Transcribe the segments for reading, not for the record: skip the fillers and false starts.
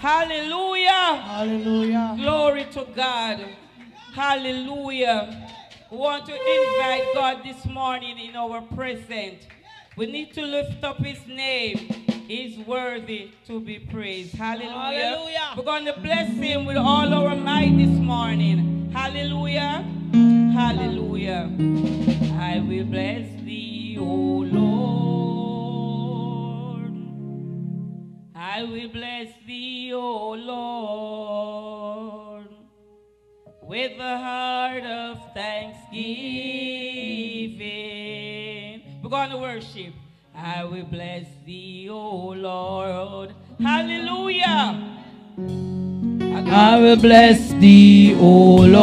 Hallelujah. Hallelujah. Glory to God. Hallelujah. We want to invite God this morning in our presence. We need to lift up his name. He's worthy to be praised. Hallelujah. Hallelujah. We're going to bless him with all our might this morning. Hallelujah. Hallelujah. I will bless thee, O Lord. I will bless thee, O Lord, with a heart of thanksgiving. We're going to worship. I will bless thee, O Lord. Hallelujah. I will bless thee, O Lord.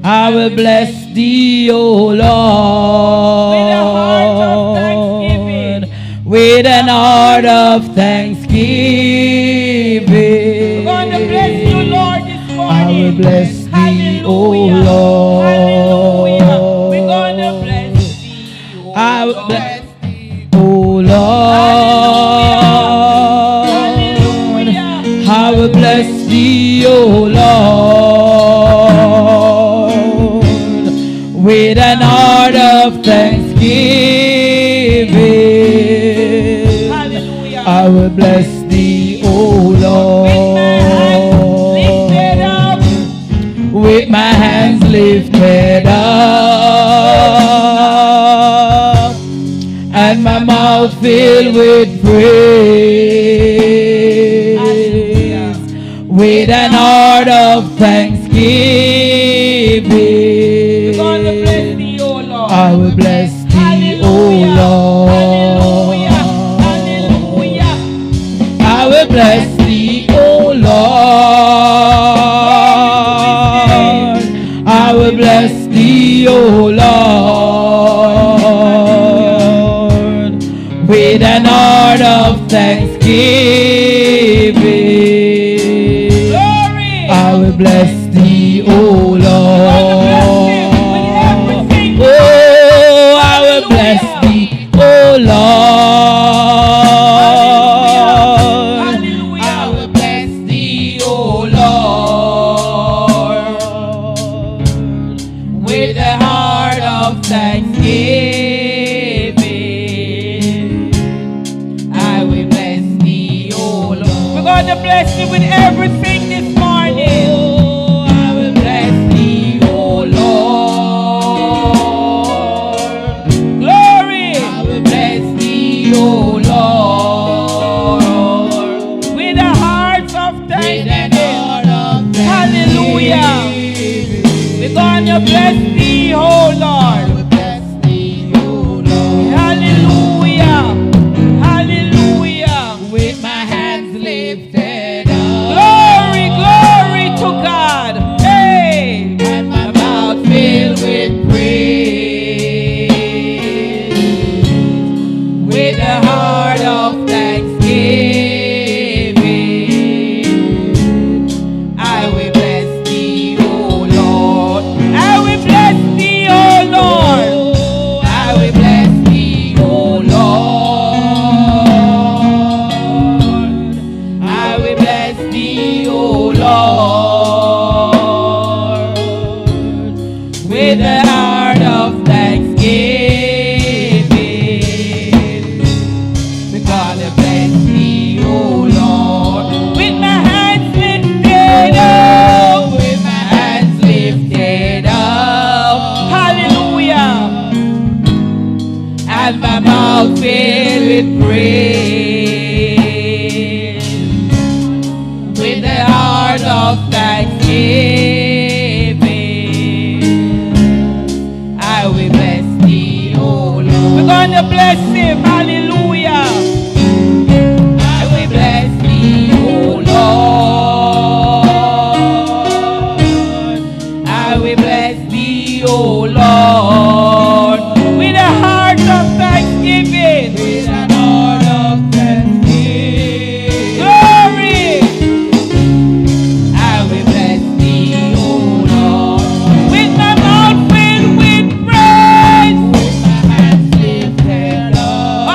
I will bless thee, O Lord, with an heart of thanksgiving. We're going to bless you, Lord, this morning. I will bless thee, O Lord. Hallelujah. We're going to bless thee, O I will Lord. bless thee, O Lord. Hallelujah. I will bless thee, O Lord, with an heart of thanksgiving. Hallelujah. I will bless thee, O Lord, with my hands lifted up and my mouth filled with praise, with an heart of thanksgiving. I will bless thee, O Lord. I will bless thee, O Lord. I will bless thee, O Lord, with an heart of thanksgiving. I will bless thee, O Lord. Oh, I will bless thee, O Lord. I will bless thee, O Lord, with a heart of thanksgiving. I will bless thee, O Lord. We're going to bless you with everything this morning. Oh, I will bless thee, O Lord. Glory. I will bless thee, O Lord, With a heart of with an thanksgiving. heart of Hallelujah. thanksgiving. We're going to bless thee, oh I Lord. will bless thee, O Lord. Hallelujah. Hallelujah. With my hands lifted up. Glory, glory to God. Hey. And my mouth filled with praise, with a heart of thanksgiving. I will bless thee, O Lord. I will bless thee, oh Lord. I will bless thee, O Lord. I will bless thee, O Lord, with a heart of thanksgiving. We're gonna bless thee, O Lord, With my hands lifted up. with my hands lifted up. Hallelujah. And my mouth filled with praise, with a heart of thanksgiving. I will bless thee, O Lord. We're going to bless him. Hallelujah. I will bless thee, O Lord. I will bless thee, O Lord, With a heart of thanksgiving. with an heart of thanksgiving. Glory. I will bless thee, O Lord, With my mouth filled with praise. with my hands lifted up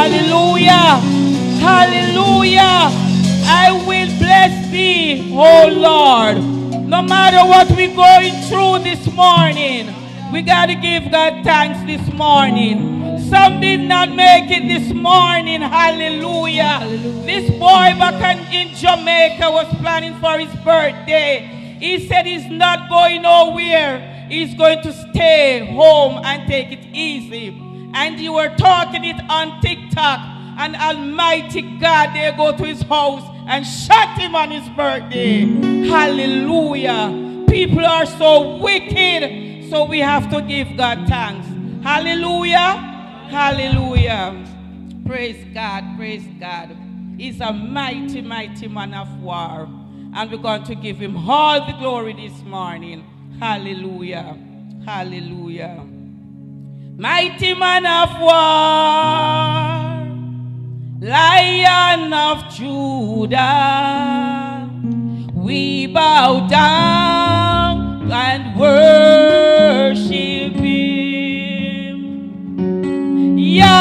Hallelujah. Hallelujah. I will bless thee, oh Lord. No matter what we're going through this morning, we got to give God thanks this morning. Some did not make it this morning. Hallelujah. This boy back in Jamaica was planning for his birthday. He said he's not going nowhere. He's going to stay home and take it easy. And you were talking it on TikTok. And Almighty God, they go to his house and shot him on his birthday. Hallelujah. People are so wicked. So we have to give God thanks. Hallelujah. Hallelujah. Praise God. Praise God. He's a mighty, mighty man of war. And we're going to give him all the glory this morning. Hallelujah. Hallelujah. Mighty man of war, Lion of Judah, we bow down and worship him. Yahweh,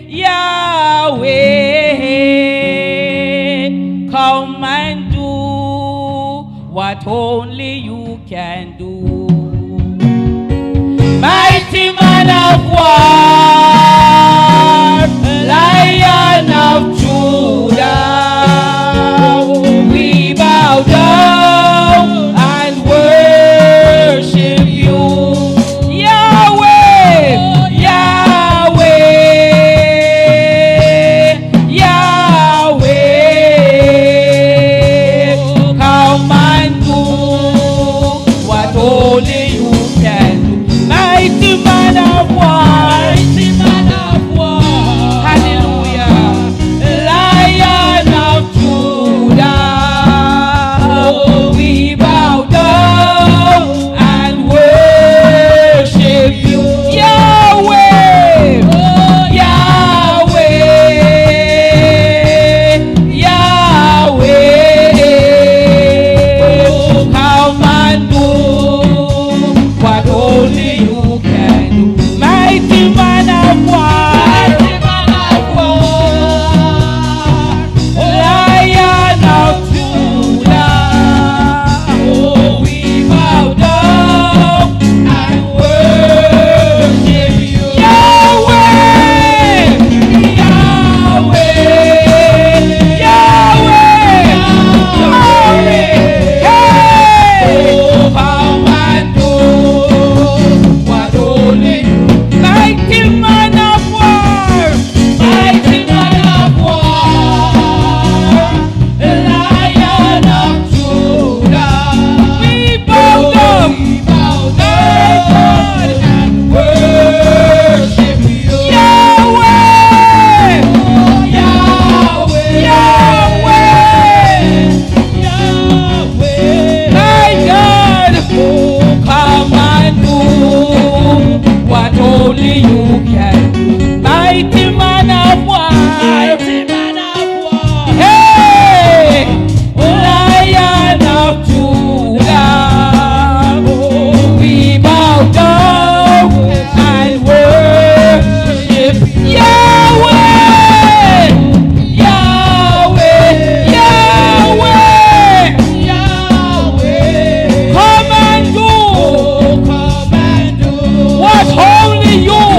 Yahweh, come and do what only you can do. Mighty man of war, Lion of Judah, we bow down and worship you. Yahweh, Yahweh, Yahweh, come and do what only you can do. Mighty man of war, mighty man of war, hallelujah, Lion of Judah, oh, we bow down and worship you. Yahweh, oh, Yahweh, Yahweh, come and do what only you can do. Mighty man of war, Lion of Judah, oh, we bow down and worship you. Yahweh, Yahweh, Yahweh, Yahweh, hey, come and do what only you. Mighty man of war, mighty man of war, Lion of Judah, we bow down and worship you. Yahweh, Yahweh, Yahweh, Yahweh, my God, oh, come and do what only you can do. Mighty man of war, mighty man of war, hey, Lion of Judah, oh, we bow down and worship Yahweh, Yahweh, Yahweh, Yahweh, come and do what only you,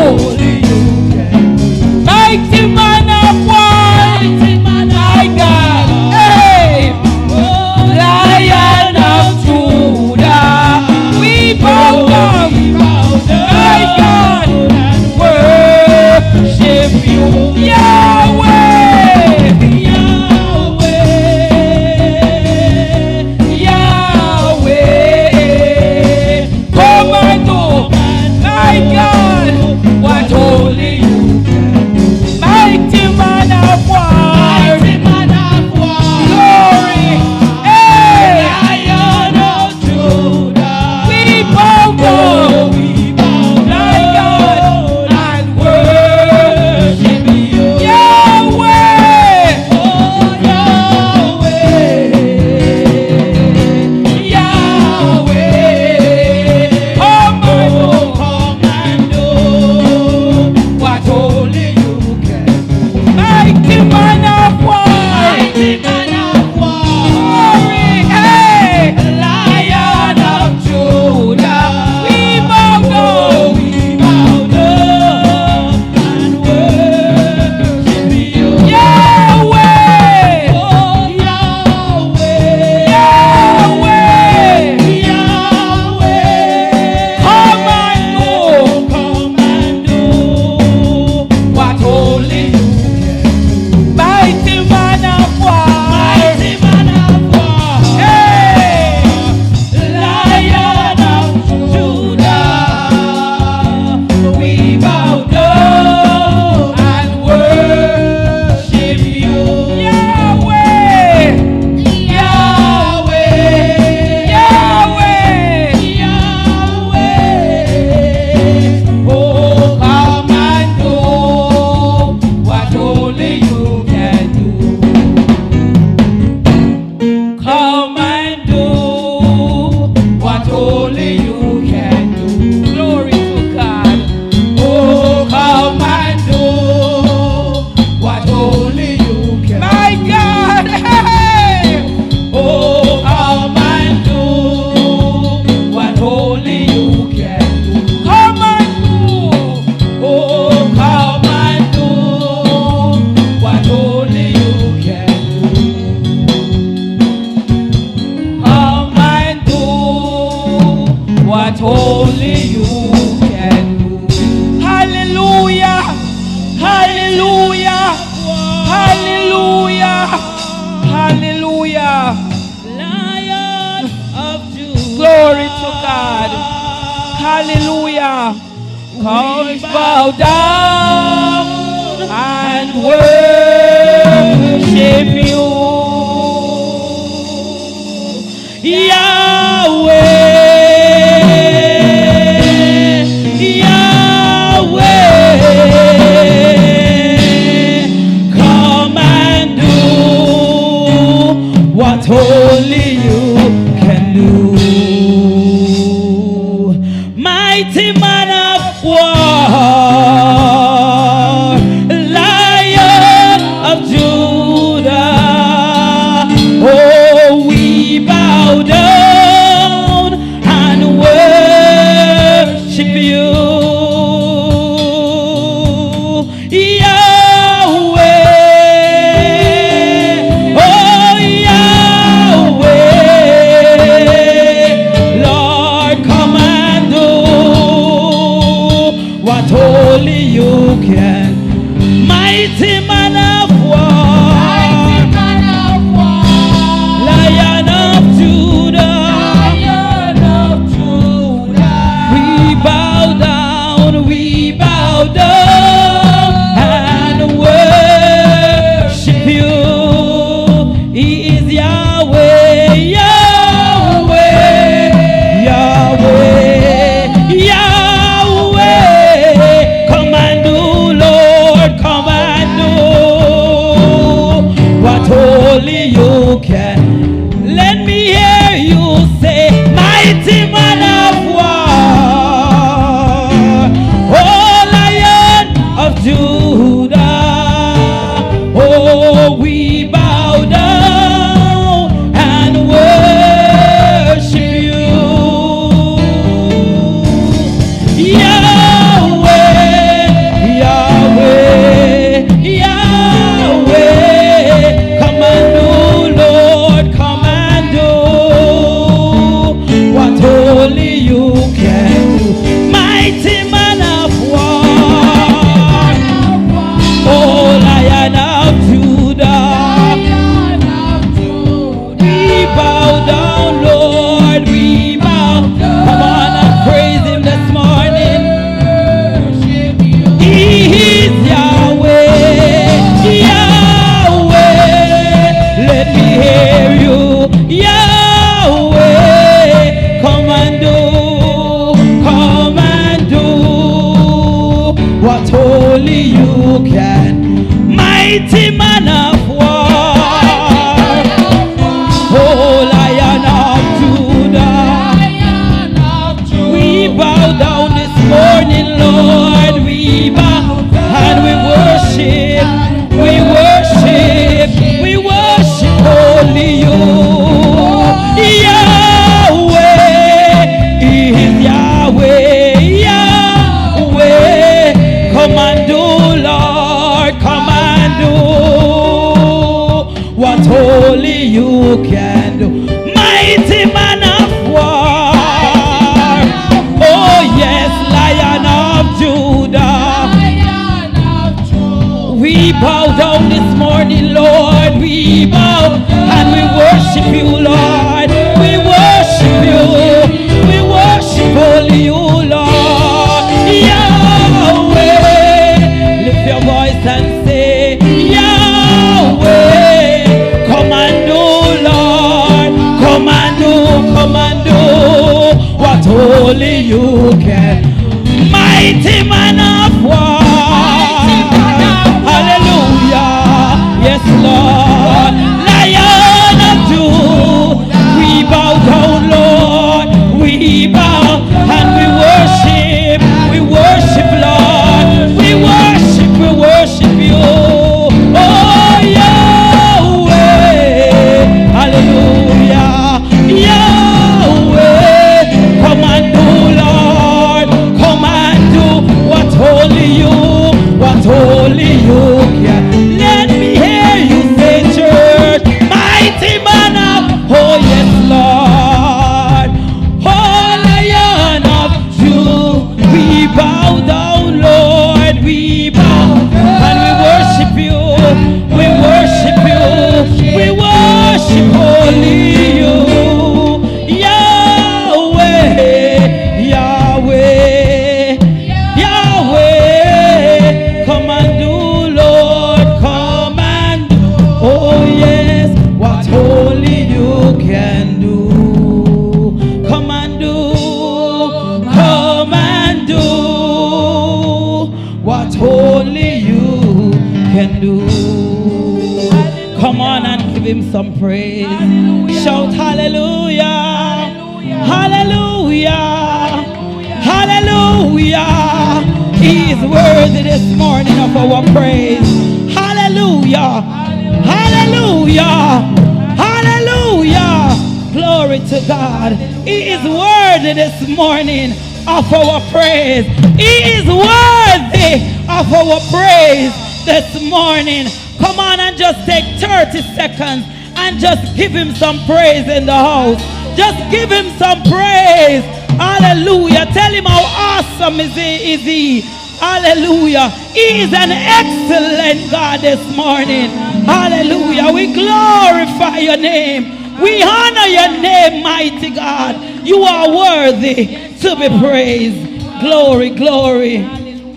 mighty man of war, my God, hey, Lion of Judah, we bow down, my God, and worship you. Yahweh, Yahweh, Yahweh, come and do, my God, what only you can do. Mighty man of war, glory, hey, Lion of Judah, we bow down Hallelujah. We bow down and worship you, Yahweh, Yahweh. Come and do what only you can do. Mighty man of war, Lion of Judah, oh, we bow down and worship you, Yahweh, oh, Yahweh. Lord, come and do what only you can. Mighty man of war, Lion of Judah, we bow down and worship you. He is Yahweh, Yahweh, Yahweh, Yahweh. Come and do, Lord, come and do what only you can. Let me hear you say, mighty man of war, oh, Lion of Judah, oh, we bow down and worship you, Yahweh, Yahweh, Yahweh. Come and do, Lord, come and do what only you can do. Mighty man of war, oh, Lion of Judah, we bow down, Lord, we bow. Come on and praise him this morning. He is Yahweh, Yahweh. Let me hear you, Yahweh. Come and do what only you can. Mighty man of war, oh, Lion of Judah, we bow down this morning, Lord. We bow and we worship, we worship, we worship only you, Yahweh. He is Yahweh, Yahweh. Come and do, Lord, come and do what only you can do. Mighty man of war, oh yes, Lion of Judah, we bow down this morning, Lord, we bow and we worship you, Lord, we worship you, we worship only you, Lord, Yahweh. Lift your voice and say, Yahweh. Come and do, Lord, come and do what only you can. Mighty man of war, hallelujah, yes, Lord, Lion of Judah, we bow down, Lord, we bow and we worship, Lord, we worship you, oh, Yahweh, hallelujah, Yahweh. Come and do, Lord, come and do what him some praise. Hallelujah. Shout hallelujah. Hallelujah. Hallelujah. He is worthy this morning of our praise. Hallelujah. Hallelujah. Hallelujah. Glory to God. He is worthy this morning of our praise. He is worthy of our praise this morning. Come on and just take 30 seconds and just give him some praise in the house. Just give him some praise. Hallelujah. Tell him how awesome is he. Hallelujah. He is an excellent God this morning. Hallelujah. We glorify your name. We honor your name, mighty God. You are worthy to be praised. Glory, glory.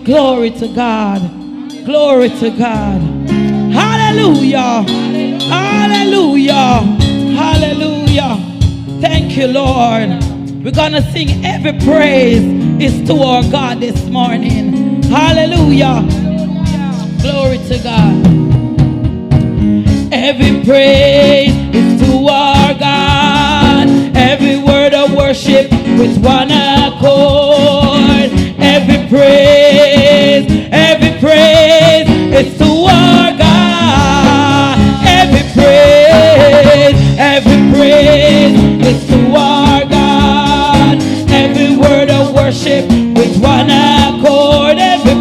Glory to God. Glory to God. Hallelujah. Hallelujah. Hallelujah. Thank you, Lord. We're going to sing every praise is to our God this morning. Hallelujah. Glory to God. Every praise is to our God. Every word of worship with one accord. Every praise is to our God. Every praise is to our God. Every word of worship with one accord. Every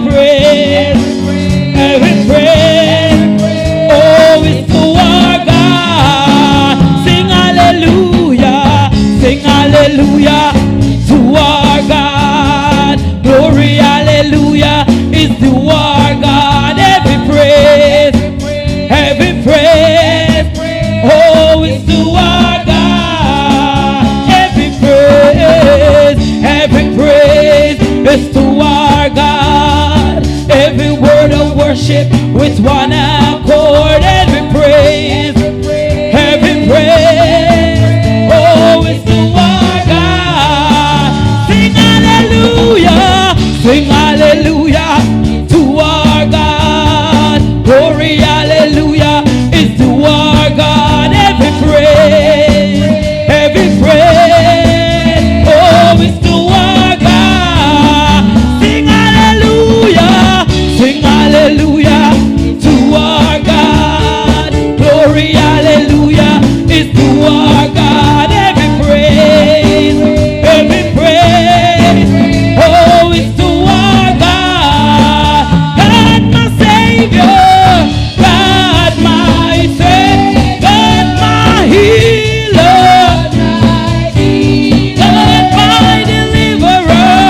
praise, oh, it's to our God. Sing hallelujah, to our God. Glory, hallelujah, is to our God. Every praise, oh, it's to our God. Every praise is to our God. Every word of worship with one accord. Every praise, oh, it's to our God. Sing hallelujah to our God. Glory, hallelujah is to our God. Every praise, oh, it's to our God. Sing hallelujah to our God. Glory, hallelujah is to our God. Every praise, oh, it's to our God. God my Savior, God my Savior, God my healer, God my deliverer.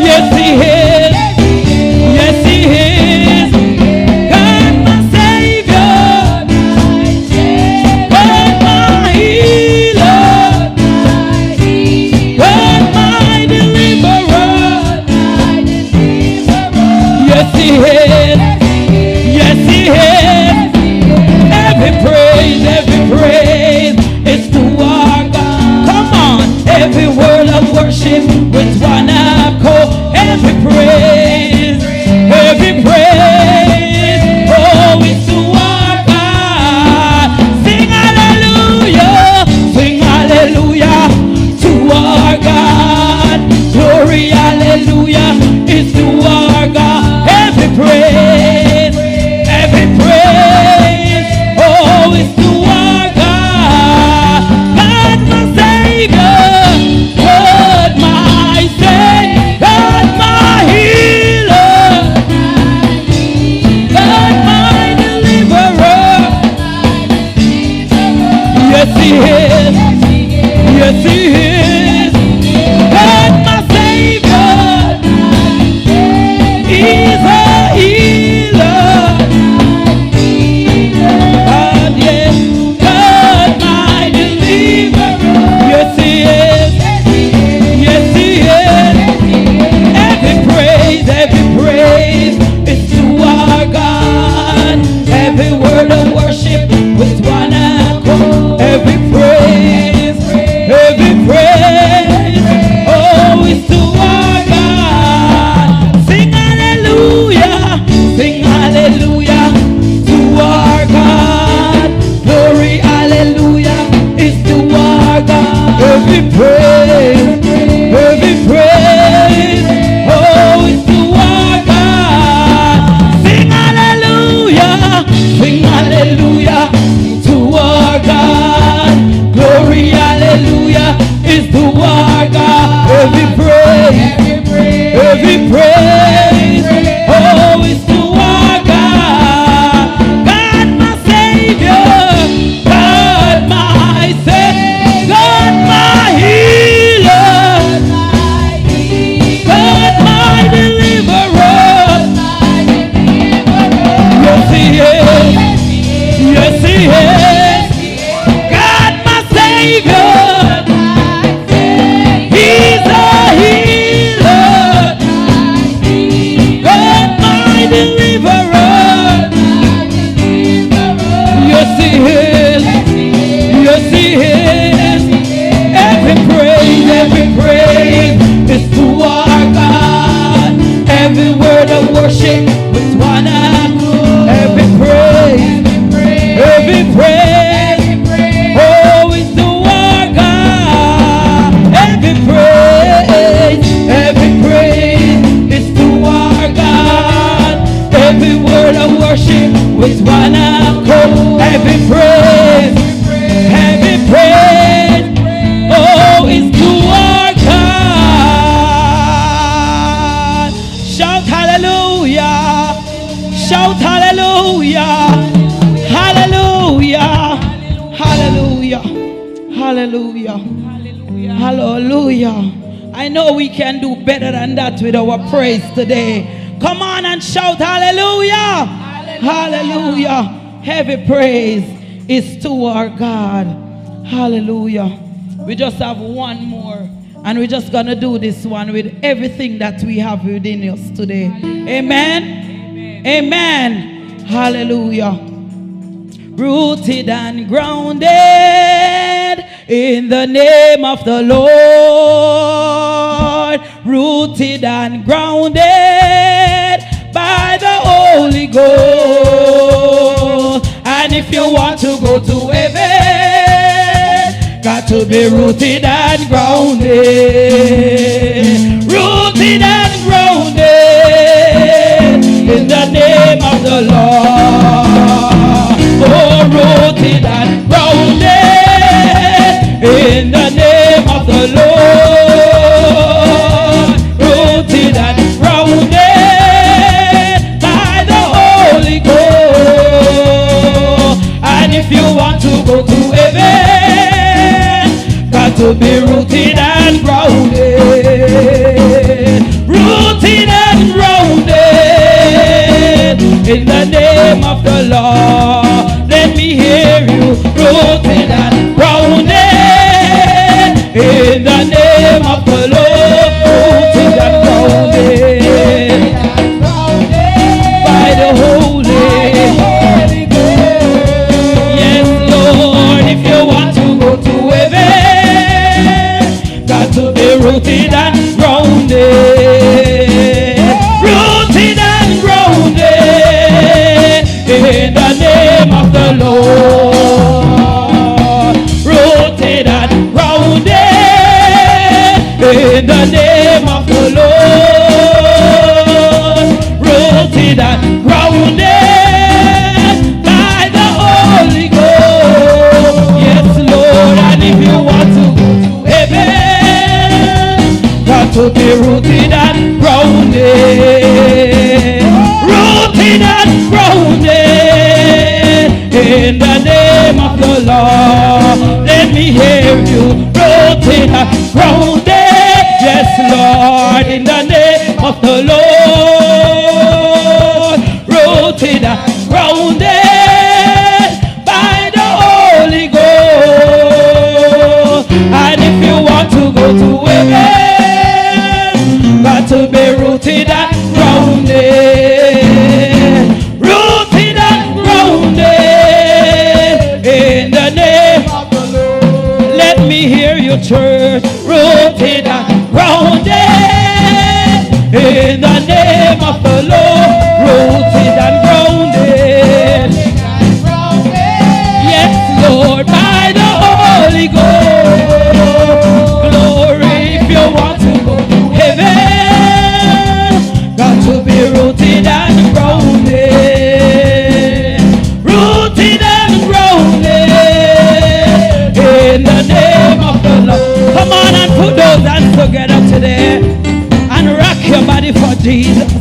Yes, he is. Yes, he is. God my Savior, God my healer, God my deliverer. Yes, he is. Yes, he is. Every praise is to our God. Come on. Every word of worship with one accord. Every praise, oh, it's to our God. Sing hallelujah to our God. Glory, hallelujah is to our God. Every praise, oh, it's to our God. God my Savior, God my Savior, God my healer, God my deliverer. Yes, he is. Yes, he is. God my Savior. Hallelujah. Hallelujah. Hallelujah. I know we can do better than that with our praise today. Come on and shout hallelujah. Hallelujah. Heavy praise is to our God. Hallelujah. We just have one more. And we're just going to do this one with everything that we have within us today. Amen. Amen. Amen. Hallelujah. Rooted and grounded in the name of the Lord. Rooted and grounded by the Holy Ghost. And if you want to go to heaven, got to be rooted and grounded. Rooted and grounded in the name of the Lord. Oh, rooted and grounded in the name of the Lord. Rooted and grounded by the Holy Ghost. And if you want to go to heaven, got to be rooted and grounded. Rooted and grounded in the name of the Lord. Let me hear you. Rooted and grounded in the name of the Lord. Rooted and grounded by the Holy Ghost. Yes, Lord, if you want to go to heaven, got to be rooted and grounded. Rooted and grounded in the name of the Lord. Rooted and grounded in the name of the Lord. Rooted and grounded by the Holy Ghost. Yes, Lord, and if you want to go to heaven, got to be rooted and grounded. Rooted and grounded in the name of the Lord. Let me hear you. Rooted and grounded. Yes, Lord, in the name of the Lord. Rooted and grounded by the Holy Ghost. And if you want to go to heaven, got to be rooted and grounded. Rooted and grounded in the name of the Lord. Let me hear you, church. Rooted and grounded in the name of the Lord. Rooted and grounded. Yes, Lord, by the Holy Ghost. Glory, if you want to go to heaven, got to be rooted and grounded. Rooted and grounded in the name of the Lord. Come on and put those hands together today and rock your body for Jesus.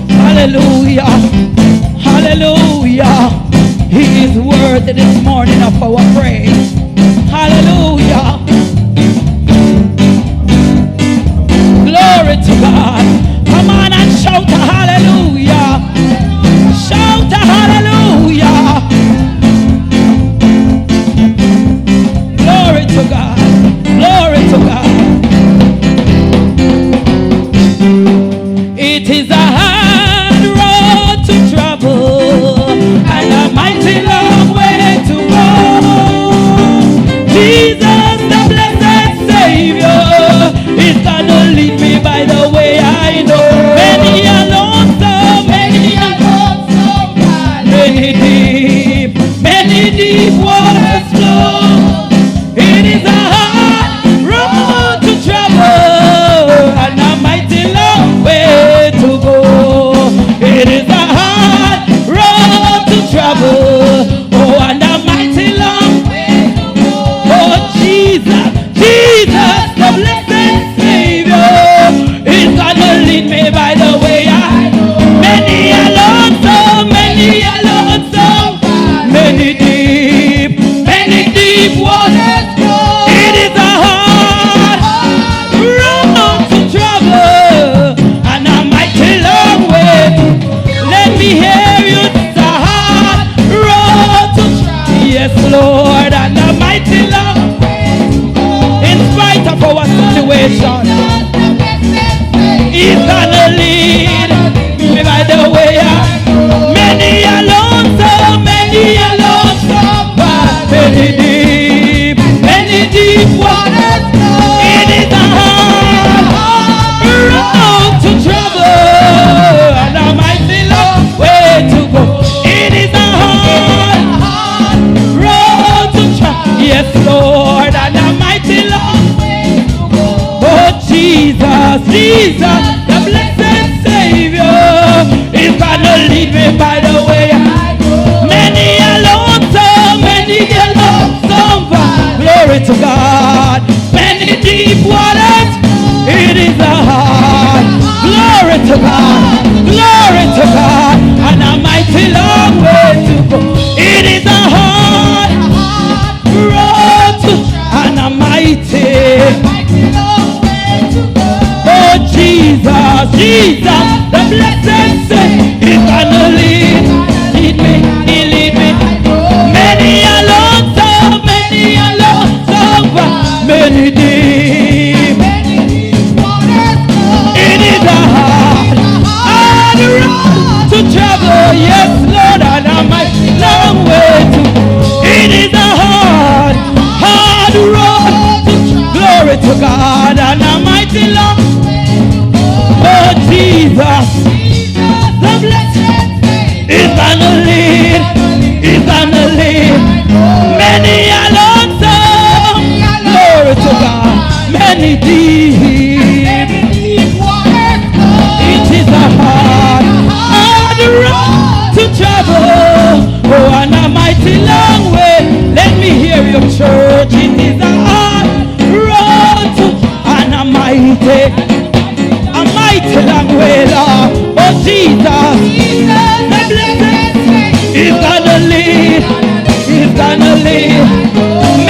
Hallelujah. Hallelujah. He is worthy this morning of our praise. Hallelujah. Glory to God. Come on and shout a hallelujah. Shout a hallelujah. Glory to God. Glory to God. It is a hard road to travel and a mighty long way to go. Jesus, the blessed Savior, is gonna lead me by the way I know. Many a lonesome, many deep waters flow. It is a hard road to travel and a mighty long way to go. Jesus, Jesus, the blessed Savior is gonna lead me by the way I go. Many alone, so many alone, so far. Glory to God. Many deep waters, it is a heart. Glory to God, glory to God, and a mighty long way to go. It is a hard road to, and a mighty long way to go. Oh Jesus, Jesus, the blessed Savior is gonna lead me, he lead me. Many alone, so many alone, so far, many deep. It is a hard road to travel, yes Lord, and a mighty long way to go. It is a hard road to travel. Glory to God, and a mighty long way to go. Oh Jesus, the blessed is gonna lead, is gonna lead. Many alone, so glory to God, many deep. It is a hard road to travel, oh, and a mighty long way. Let me hear you, church. It is a hard road to, and a mighty long way, Lord. Oh Jesus, the blessed is gonna lead, is gonna lead.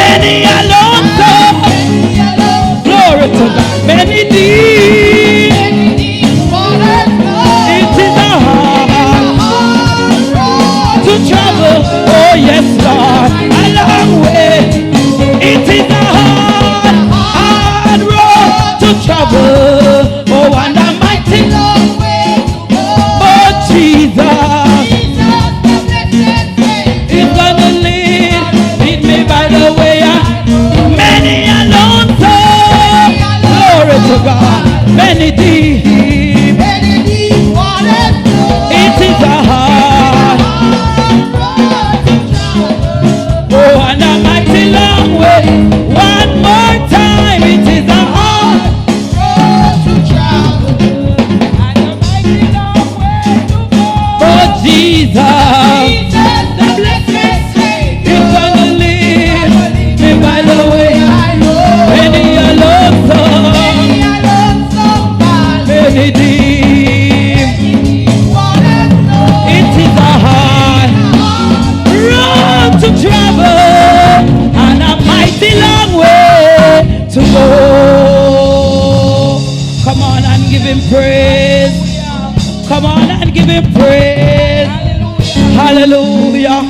Many alone, so glory to God, many deep. It is a hard to travel, oh yes Lord, a long way. It is a hard road to travel, oh, and a mighty long way to go. Oh Jesus, is gonna lead me by the way. Many alone, so glory to God, many deep. It is a hard, oh, and a mighty long way. One more time, it is a hard road to travel, and a mighty long way to go. Oh Jesus, the blessed Savior is gonna lead me by the way I know. Many alone, so many deep. To travel, and a mighty long way to go. Come on and give him praise. Come on and give him praise. Hallelujah.